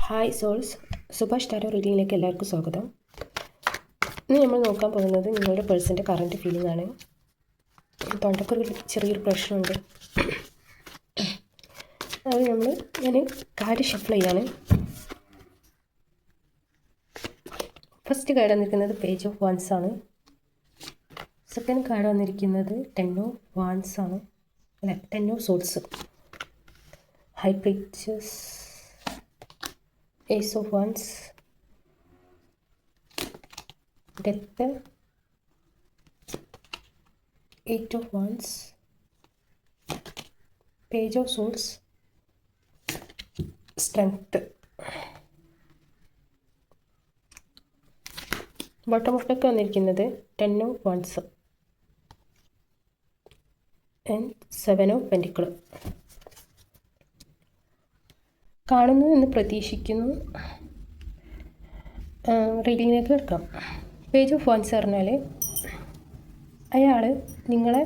Hi souls, Subhash tarot റീഡിങ്ങിലേക്ക് എല്ലാവർക്കും സ്വാഗതം. ഇന്ന് നമ്മൾ നോക്കാൻ പോകുന്നത് നിങ്ങളുടെ പേഴ്സൻ്റെ കറൻറ്റ് ഫീലിംഗ് ആണ്. തൊണ്ടക്കൊരു ചെറിയൊരു പ്രശ്നമുണ്ട്. അത് ഞാൻ കാർഡ് ഷഫിൾ ചെയ്യാണ്. ഫസ്റ്റ് കാർഡ് വന്നിരിക്കുന്നത് പേജ് ഓഫ് വാൻസ് ആണ്. സെക്കൻഡ് കാർഡ് വന്നിരിക്കുന്നത് 10 ഓഫ് വാൻസ് ആണ്. 10 of swords. High priestess, Ace of Wands, Death, 8 of Wands, Page of Swords, Strength. Bottom of deck വന്നിരിക്കുന്നത് 10 of Wands and 7 of Pentacles. കാണുന്നു എന്ന് പ്രതീക്ഷിക്കുന്നു. റീഡിങ്ങിലേക്ക് എടുക്കാം. Page of vans പറഞ്ഞാൽ അയാൾ നിങ്ങളെ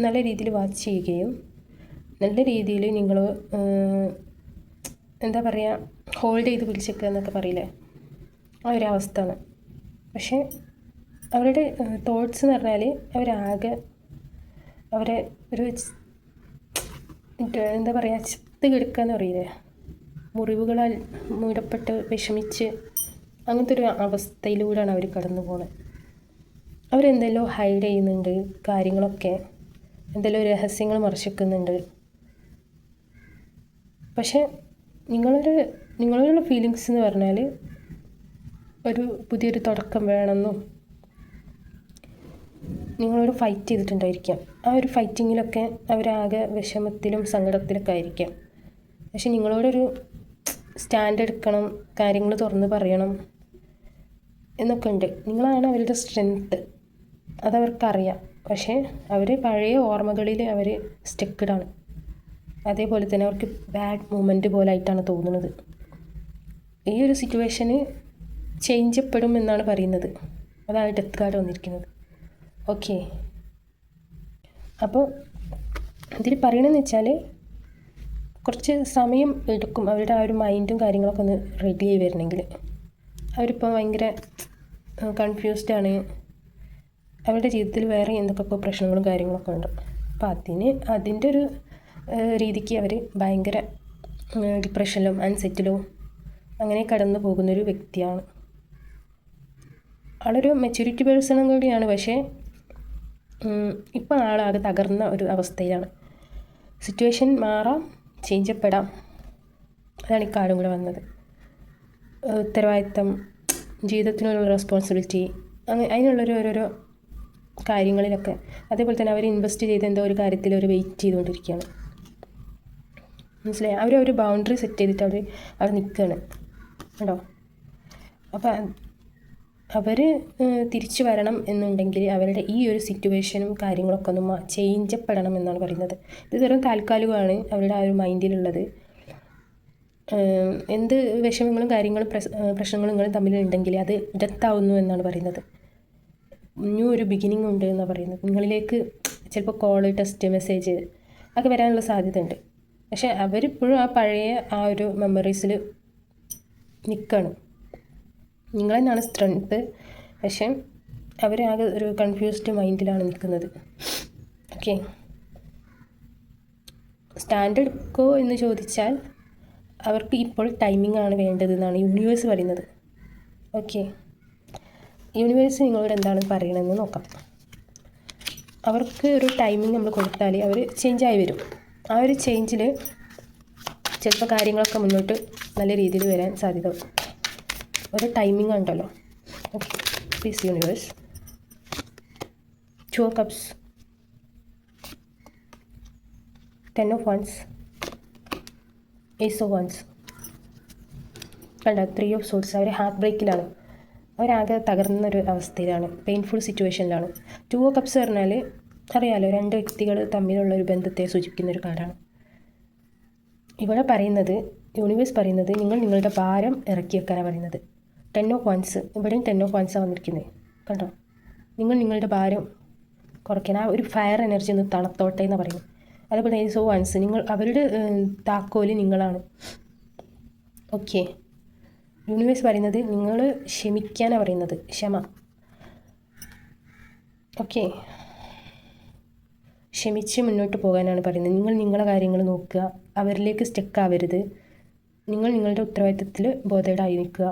നല്ല രീതിയിൽ വാച്ച് ചെയ്യുകയും നല്ല രീതിയിൽ നിങ്ങൾ എന്താ പറയുക, ഹോൾഡ് ചെയ്ത് പിടിച്ചേക്കുക എന്നൊക്കെ പറയില്ലേ, ആ ഒരു അവസ്ഥയാണ്. പക്ഷേ അവരുടെ തോട്ട്സ് എന്ന് പറഞ്ഞാൽ അവരെ ഒരു എന്താ പറയുക, കിടക്കുക എന്ന് പറയില്ലേ, മുറിവുകളാൽ മൂടപ്പെട്ട് വിഷമിച്ച് അങ്ങനത്തെ ഒരു അവസ്ഥയിലൂടെയാണ് അവർ കടന്നു പോകുന്നത്. അവരെന്തെല്ലോ ഹൈഡ് ചെയ്യുന്നുണ്ട്, കാര്യങ്ങളൊക്കെ എന്തെല്ലോ രഹസ്യങ്ങൾ മറച്ചിരിക്കുന്നുണ്ട്. പക്ഷേ നിങ്ങളുടെ ഫീലിങ്സ് എന്ന് പറഞ്ഞാൽ ഒരു പുതിയൊരു തുടക്കം വേണമെന്നും നിങ്ങളോട് ഫൈറ്റ് ചെയ്തിട്ടുണ്ടായിരിക്കാം. ആ ഒരു ഫൈറ്റിങ്ങിലൊക്കെ അവരാകെ വിഷമത്തിലും സങ്കടത്തിലൊക്കെ ആയിരിക്കാം. പക്ഷെ നിങ്ങളോടൊരു സ്റ്റാൻഡ് എടുക്കണം, കാര്യങ്ങൾ തുറന്ന് പറയണം എന്നൊക്കെ ഉണ്ട്. നിങ്ങളാണ് അവരുടെ സ്ട്രെങ്ത്ത്, അതവർക്കറിയാം. പക്ഷേ അവർ പഴയ ഓർമ്മകളിൽ അവർ സ്റ്റെക്കഡാണ്. അതേപോലെ തന്നെ അവർക്ക് ബാഡ് മൂമെൻറ്റ് പോലെ ആയിട്ടാണ് തോന്നുന്നത്. ഈ ഒരു സിറ്റുവേഷന് ചേഞ്ചപ്പെടും എന്നാണ് പറയുന്നത്. അതാണ് ഡെത്ത് കാർഡ് വന്നിരിക്കുന്നത്. ഓക്കെ, അപ്പോൾ ഇതിൽ പറയണമെന്ന് വെച്ചാൽ കുറച്ച് സമയം എടുക്കും അവരുടെ ആ ഒരു മൈൻഡും കാര്യങ്ങളൊക്കെ ഒന്ന് റെഡി ആയി വരണമെങ്കിൽ. അവരിപ്പോൾ ഭയങ്കര കൺഫ്യൂസ്ഡാണ്. അവരുടെ ജീവിതത്തിൽ വേറെ എന്തൊക്കെ പ്രശ്നങ്ങളും കാര്യങ്ങളൊക്കെ ഉണ്ട്. അപ്പോൾ അതിൻ്റെ ഒരു രീതിക്ക് അവർ ഭയങ്കര ഡിപ്രഷനിലും ആൻസൈറ്റിയിലും അങ്ങനെ കടന്നു പോകുന്നൊരു വ്യക്തിയാണ്. ആളൊരു മെച്യൂരിറ്റി പേഴ്സണും കൂടിയാണ്. പക്ഷേ ഇപ്പോൾ ആളാകെ തകർന്ന ഒരു അവസ്ഥയിലാണ്. സിറ്റുവേഷൻ മാറാം, ചേഞ്ചപ്പെടാം. അതാണ് ഈ കാർഡും കൂടെ വന്നത്. ഉത്തരവാദിത്തം, ജീവിതത്തിനുള്ള റെസ്പോൺസിബിലിറ്റി, അതിനുള്ളൊരു ഓരോരോ കാര്യങ്ങളിലൊക്കെ. അതേപോലെ തന്നെ അവർ ഇൻവെസ്റ്റ് ചെയ്ത് എന്തോ ഒരു കാര്യത്തിൽ അവർ വെയിറ്റ് ചെയ്തുകൊണ്ടിരിക്കുകയാണ്. മനസ്സിലായി? അവരൊരു ബൗണ്ടറി സെറ്റ് ചെയ്തിട്ട് അവർ നിൽക്കുകയാണ് കേട്ടോ. അപ്പോൾ അവർ തിരിച്ചു വരണം എന്നുണ്ടെങ്കിൽ അവരുടെ ഈ ഒരു സിറ്റുവേഷനും കാര്യങ്ങളൊക്കെ ഒന്ന് ചേഞ്ചപ്പെടണം എന്നാണ് പറയുന്നത്. ഇത് വെറും താൽക്കാലികമാണ് അവരുടെ ആ ഒരു മൈൻഡിലുള്ളത്. എന്ത് വിഷമങ്ങളും കാര്യങ്ങളും പ്രശ്നങ്ങളും നിങ്ങൾ തമ്മിലുണ്ടെങ്കിൽ അത് ഡെത്താവുന്നു എന്നാണ് പറയുന്നത്. ന്യൂ ഒരു ബിഗിനിങ് ഉണ്ട് എന്നാണ് പറയുന്നത്. നിങ്ങളിലേക്ക് ചിലപ്പോൾ കോള്, ടെക്സ്റ്റ് മെസ്സേജ് ഒക്കെ വരാനുള്ള സാധ്യത ഉണ്ട്. പക്ഷേ അവരിപ്പോഴും ആ പഴയ ആ ഒരു മെമ്മറീസിൽ നിൽക്കുകയാണ്. നിങ്ങൾ തന്നെയാണ് സ്ട്രെങ്ത്ത്. പക്ഷേ അവരാകെ ഒരു കൺഫ്യൂസ്ഡ് മൈൻഡിലാണ് നിൽക്കുന്നത്. ഓക്കെ, സ്റ്റാൻഡ് എടുക്കുമോ എന്ന് ചോദിച്ചാൽ അവർക്ക് ഇപ്പോൾ ടൈമിംഗ് ആണ് വേണ്ടതെന്നാണ് യൂണിവേഴ്സ് പറയുന്നത്. ഓക്കെ, യൂണിവേഴ്സ് നിങ്ങളോട് എന്താണ് പറയണമെന്ന് നോക്കാം. അവർക്ക് ഒരു ടൈമിംഗ് നമ്മൾ കൊടുത്താൽ അവർ ചേഞ്ചായി വരും. ആ ഒരു ചേഞ്ചിൽ ചിലപ്പോൾ കാര്യങ്ങളൊക്കെ മുന്നോട്ട് നല്ല രീതിയിൽ വരാൻ സാധ്യത ഒരു ടൈമിംഗ് ഉണ്ടല്ലോ. Okay, please universe. 2 of Cups, 10 of Wands, Ace of Wands. കണ്ട 3 of Swords. അവർ ഹാർട്ട് ബ്രേക്കിലാണ്. അവരാകെ തകർന്നൊരു അവസ്ഥയിലാണ്, പെയിൻഫുൾ സിറ്റുവേഷനിലാണ്. 2 of Cups പറഞ്ഞാൽ അറിയാലോ, 2 വ്യക്തികൾ തമ്മിലുള്ള ഒരു ബന്ധത്തെ സൂചിപ്പിക്കുന്നൊരു കാർഡാണ്. ഇവിടെ പറയുന്നത്, യൂണിവേഴ്സ് പറയുന്നത്, നിങ്ങളുടെ ഭാരം ഇറക്കി വെക്കാനാണ് പറയുന്നത്. 10 of Wands, ഇവിടെയും 10 of Wands വന്നിരിക്കുന്നത് കണ്ടോ. നിങ്ങളുടെ ഭാരം കുറയ്ക്കാൻ, ആ ഒരു ഫയർ എനർജി ഒന്ന് തണുത്തോട്ടെ എന്ന് പറയുന്നത്. അതേപോലെ Ace of Wands, അവരുടെ താക്കോല് നിങ്ങളാണ്. ഓക്കെ, യൂണിവേഴ്സ് പറയുന്നത് നിങ്ങൾ ക്ഷമിക്കാനാണ് പറയുന്നത്, ക്ഷമ. ഓക്കെ, ക്ഷമിച്ച് മുന്നോട്ട് പോകാനാണ് പറയുന്നത്. നിങ്ങൾ നിങ്ങളെ കാര്യങ്ങൾ നോക്കുക, അവരിലേക്ക് സ്റ്റക്ക് ആവരുത്. നിങ്ങൾ നിങ്ങളുടെ ഉത്തരവാദിത്തത്തിൽ ബോധേഡായി നിൽക്കുക.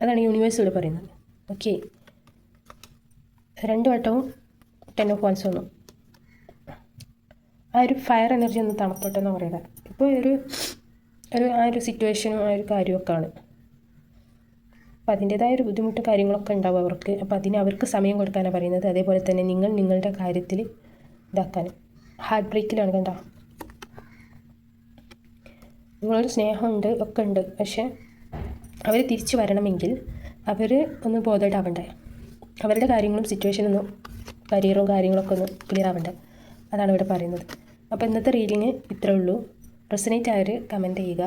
അതാണ് യൂണിവേഴ്സ് ഇവിടെ പറയുന്നത്. ഓക്കെ, 2 വട്ടവും 10 ഓഫ് വൺസ് വന്നു. ആ ഒരു ഫയർ എനർജി ഒന്ന് തണുത്തോട്ടെ എന്ന് പറയുന്നത്. ഇപ്പോൾ ആ ഒരു സിറ്റുവേഷനും ആ ഒരു കാര്യമൊക്കെ ആണ്. അപ്പോൾ അതിൻ്റേതായ ഒരു ബുദ്ധിമുട്ട് കാര്യങ്ങളൊക്കെ ഉണ്ടാവും അവർക്ക്. അപ്പോൾ അതിന് അവർക്ക് സമയം കൊടുക്കാനാണ് പറയുന്നത്. അതേപോലെ തന്നെ നിങ്ങൾ നിങ്ങളുടെ കാര്യത്തിൽ ഇതാക്കാൻ ഹാർട്ട് ബ്രേക്കിലാണ്. കണ്ട, നിങ്ങളൊരു സ്നേഹമുണ്ട് ഒക്കെ ഉണ്ട്, പക്ഷെ അവർ തിരിച്ചു വരണമെങ്കിൽ അവർ ഒന്ന് ബോധേഡ് ആവണ്ടേ, അവരുടെ കാര്യങ്ങളും സിറ്റുവേഷനൊന്നും കരിയറും കാര്യങ്ങളൊക്കെ ഒന്ന് ക്ലിയർ ആവണ്ടേ. അതാണ് ഇവിടെ പറയുന്നത്. അപ്പോൾ ഇന്നത്തെ റീഡിങ് ഇത്രേ ഉള്ളൂ. റെസനേറ്റ് ആയവർ കമൻറ്റ് ചെയ്യുക.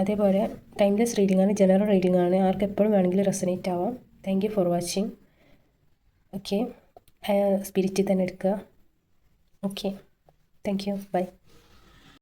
അതേപോലെ ടൈംലെസ് റീഡിംഗ് ആണ്, ജനറൽ റീഡിംഗ് ആണ്, ആർക്ക് എപ്പോഴും വേണമെങ്കിലും റെസനേറ്റ് ആവാം. Thank you for watching. Okay, സ്പിരിറ്റിൽ തന്നെ എടുക്കുക. Okay, thank you, by.